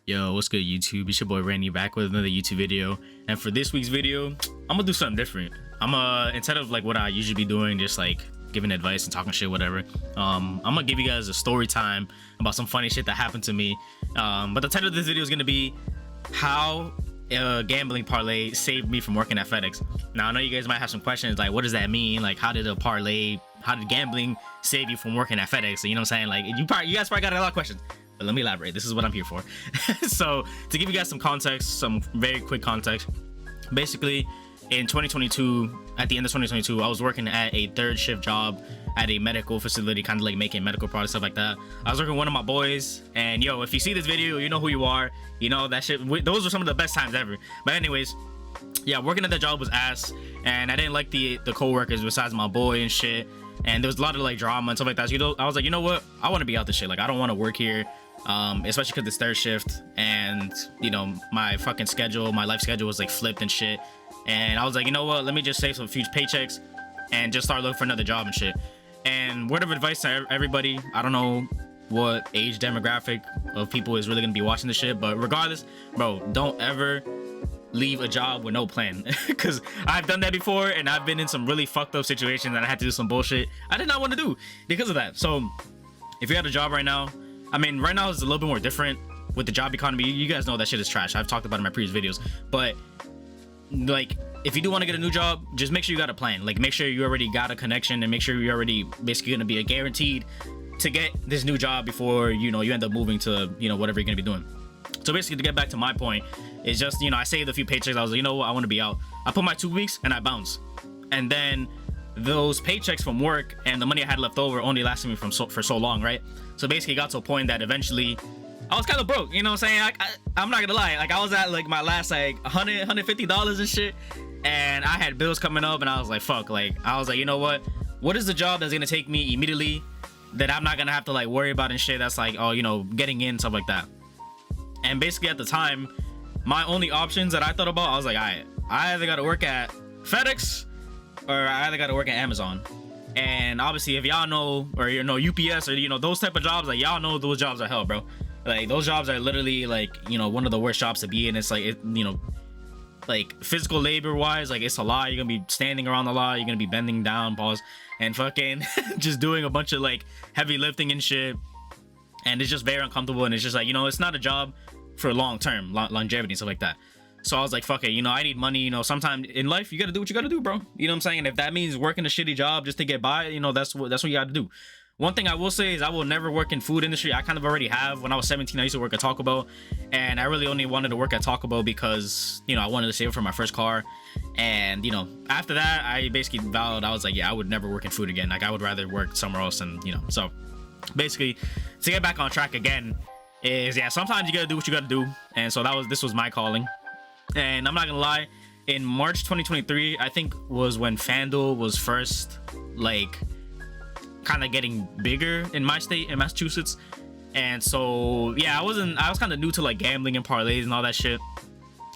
Yo, what's good YouTube? It's your boy Randy back with another YouTube video. And for this week's video, I'm gonna do something different. Instead of like what I usually be doing, just like giving advice and talking shit, whatever, I'm gonna give you guys a story time about some funny shit that happened to me. But the title of this video is gonna be how a gambling parlay saved me from working at FedEx. Now I know you guys might have some questions like, what does that mean? Like, how did gambling save you from working at FedEx? So, you know what I'm saying? Like, you guys probably got a lot of questions. But let me elaborate. This is what I'm here for. So to give you guys some context, some very quick context, basically in 2022, at the end of 2022, I was working at a third shift job at a medical facility, kind of like making medical products, stuff like that. I was working with one of my boys, and yo, if you see this video, you know who you are. You know that shit. Those were some of the best times ever. But anyways, yeah, working at that job was ass, and I didn't like the co-workers besides my boy and shit. And there was a lot of like drama and stuff like that. So, you know, I was like, you know what? I want to be out this shit. Like, I don't want to work here. Especially because it's third shift, and you know, my fucking schedule, my life schedule was like flipped and shit. And I was like, you know what, let me just save some future paychecks and just start looking for another job and shit. And word of advice to everybody, I don't know what age demographic of people is really gonna be watching this shit, but regardless, bro, don't ever leave a job with no plan. Because I've done that before, and I've been in some really fucked up situations, and I had to do some bullshit I did not want to do because of that. So if you're at a job right now, I mean, right now it's a little bit more different with the job economy. You guys know that shit is trash. I've talked about it in my previous videos. But like, if you do want to get a new job, just make sure you got a plan. Like, make sure you already got a connection, and make sure you're already basically gonna be guaranteed to get this new job before, you know, you end up moving to, you know, whatever you're gonna be doing. So basically, to get back to my point, is just, you know, I saved a few paychecks. I was like, you know what, I want to be out. I put my 2 weeks and I bounced. And then those paychecks from work and the money I had left over only lasted me for so long, right? So basically it got to a point that eventually I was kind of broke, you know what I'm saying? I'm not gonna lie, like I was at like my last like $150 and shit, and I had bills coming up, and I was like, fuck, like I was like, you know what is the job that's gonna take me immediately that I'm not gonna have to like worry about and shit, that's like, oh, you know, getting in, stuff like that. And basically at the time, my only options that I thought about, I was like, I either gotta work at FedEx or I either gotta work at Amazon. And obviously, if y'all know, or you know, UPS, or you know, those type of jobs, like y'all know those jobs are hell, bro. Like those jobs are literally like, you know, one of the worst jobs to be in. It's like, you know, like physical labor wise, like it's a lot. You're gonna be standing around a lot. You're gonna be bending down, pause, and fucking just doing a bunch of like heavy lifting and shit. And it's just very uncomfortable. And it's just like, you know, it's not a job for long term, longevity and stuff like that. So I was like, fuck it, you know, I need money. You know, sometimes in life you gotta do what you gotta do, bro. You know what I'm saying? And if that means working a shitty job just to get by, you know, that's what you gotta do. One thing I will say is I will never work in food industry. I kind of already have. When I was 17, I used to work at Taco Bell, and I really only wanted to work at Taco Bell because, you know, I wanted to save for my first car. And, you know, after that, I basically vowed, I was like, yeah, I would never work in food again. Like, I would rather work somewhere else. And, you know, so basically to get back on track again is, yeah, sometimes you gotta do what you gotta do. And so this was my calling. And I'm not gonna lie, in March 2023, I think was when FanDuel was first like kind of getting bigger in my state, in Massachusetts. And so yeah, I was kind of new to like gambling and parlays and all that shit.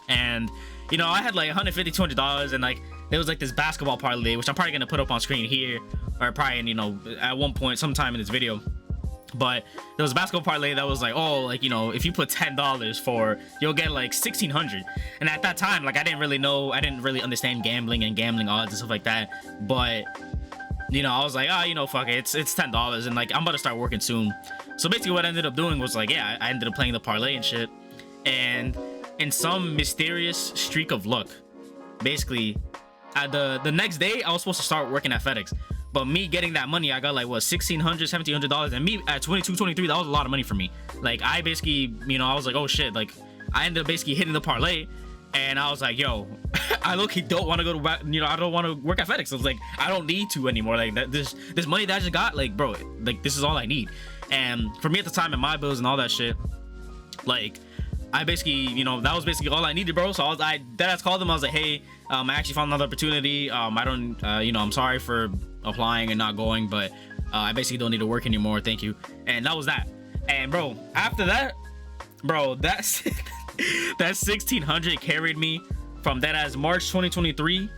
And you know, I had like $150-$200, and like there was like this basketball parlay, which I'm probably gonna put up on screen here, or probably in, you know, at one point sometime in this video. But there was a basketball parlay that was like, oh, like, you know, if you put $10 for, you'll get like 1,600. And at that time, like, I didn't really understand gambling and gambling odds and stuff like that. But, you know, I was like, oh, you know, fuck it, it's $10, and like I'm about to start working soon. So basically what I ended up doing was like, yeah, I ended up playing the parlay and shit. And in some mysterious streak of luck, basically the next day I was supposed to start working at FedEx. But me getting that money, I got like, what, $1,600, $1,700, and me at 22, 23, that was a lot of money for me. Like, I basically, you know, I was like, oh shit, like, I ended up basically hitting the parlay, and I was like, yo, I low-key don't want to go to, you know, I don't want to work at FedEx. I was like, I don't need to anymore. Like, this money that I just got, like, bro, like, this is all I need. And for me at the time, and my bills and all that shit, like, I basically, you know, that was basically all I needed, bro. So I called them. I was like, hey, I actually found another opportunity. I don't, you know, I'm sorry for applying and not going, but I basically don't need to work anymore. Thank you. And that was that. And bro, after that, bro, that's that 1,600 carried me from that as March 2023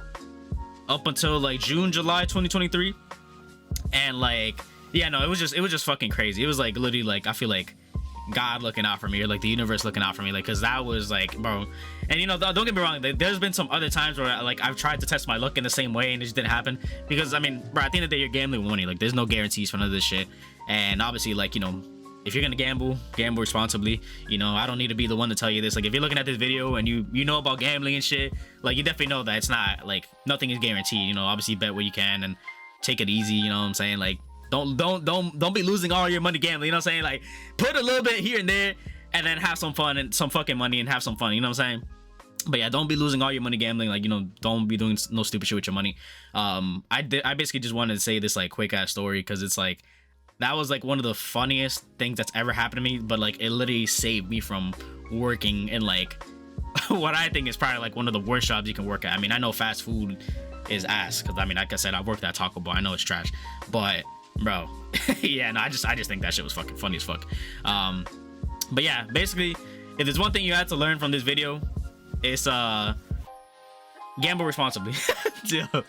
up until like June, July 2023. And like, yeah, no, it was just fucking crazy. It was like literally like, I feel like God looking out for me, or like the universe looking out for me, like, because that was like, bro. And you know, don't get me wrong, there's been some other times where like I've tried to test my luck in the same way and it just didn't happen, because I mean, bro, at the end of the day, you're gambling with money. Like, there's no guarantees for none of this shit. And obviously, like, you know, if you're gonna gamble responsibly. You know, I don't need to be the one to tell you this. Like, if you're looking at this video and you know about gambling and shit, like, you definitely know that it's not, like, nothing is guaranteed. You know, obviously bet what you can and take it easy, you know what I'm saying? Like, don't be losing all your money gambling, you know what I'm saying? Like, put a little bit here and there and then have some fun and some fucking money and have some fun, you know what I'm saying? But yeah, don't be losing all your money gambling. Like, you know, don't be doing no stupid shit with your money. I basically just wanted to say this like quick ass story, because it's like, that was like one of the funniest things that's ever happened to me, but like it literally saved me from working in like what I think is probably like one of the worst jobs you can work at. I mean, I know fast food is ass, because I mean, like I said, I worked at Taco Bell. I know it's trash, but bro, yeah, no, I just think that shit was fucking funny as fuck. But yeah, basically, if there's one thing you had to learn from this video, it's gamble responsibly. But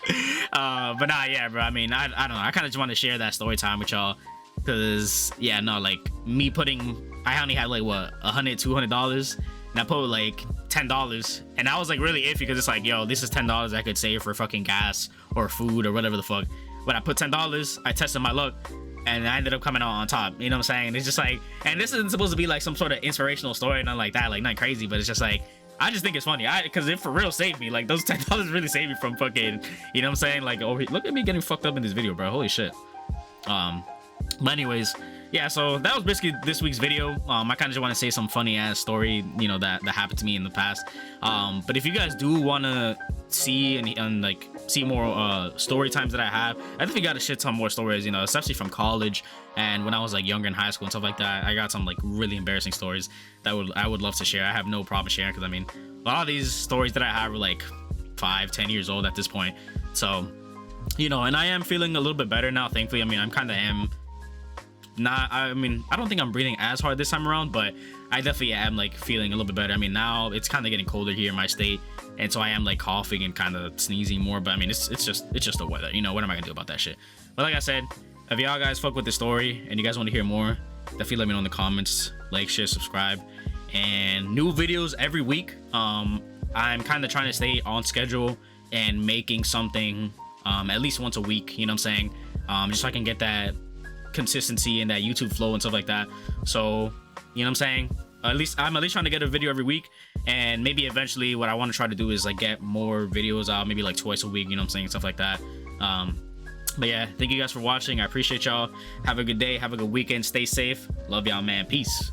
nah, yeah, bro, I mean, I don't know, I kind of just want to share that story time with y'all, because yeah, no, like, me putting, I only had like what, $100-$200, and I put like $10, and I was like really iffy, because it's like, yo, this is $10 I could save for fucking gas or food or whatever the fuck. But I put $10, I tested my luck, and I ended up coming out on top, you know what I'm saying? It's just like, and this isn't supposed to be like some sort of inspirational story, nothing like that, like nothing crazy, but it's just like, I just think it's funny, because it for real saved me. Like, those $10 really saved me from fucking, you know what I'm saying? Like, oh, look at me getting fucked up in this video, bro. Holy shit. But anyways, yeah, so that was basically this week's video. I kind of just want to say some funny ass story, you know, that happened to me in the past. But if you guys do want to see and like see more story times that I have, I think we got a shit ton more stories, you know, especially from college and when I was like younger in high school and stuff like that. I got some like really embarrassing stories that I would love to share. I have no problem sharing, because I mean, a lot of these stories that I have are like 5-10 years old at this point. So, you know, and I am feeling a little bit better now, thankfully. I mean, I'm kind of not, I mean, I don't think I'm breathing as hard this time around, but I definitely am like feeling a little bit better. I mean, now it's kind of getting colder here in my state, and so I am like coughing and kind of sneezing more, but I mean, it's just the weather, you know. What am I gonna do about that shit? But like I said, if y'all guys fuck with the story and you guys want to hear more, definitely let me know in the comments. Like, share, subscribe, and new videos every week. I'm kind of trying to stay on schedule and making something at least once a week, you know what I'm saying? Just so I can get that consistency and that YouTube flow and stuff like that. So, you know what I'm saying? I'm at least trying to get a video every week, and maybe eventually what I want to try to do is like get more videos out, maybe like twice a week, you know what I'm saying, stuff like that. But yeah, thank you guys for watching. I appreciate y'all. Have a good day, have a good weekend, stay safe, love y'all, man, peace.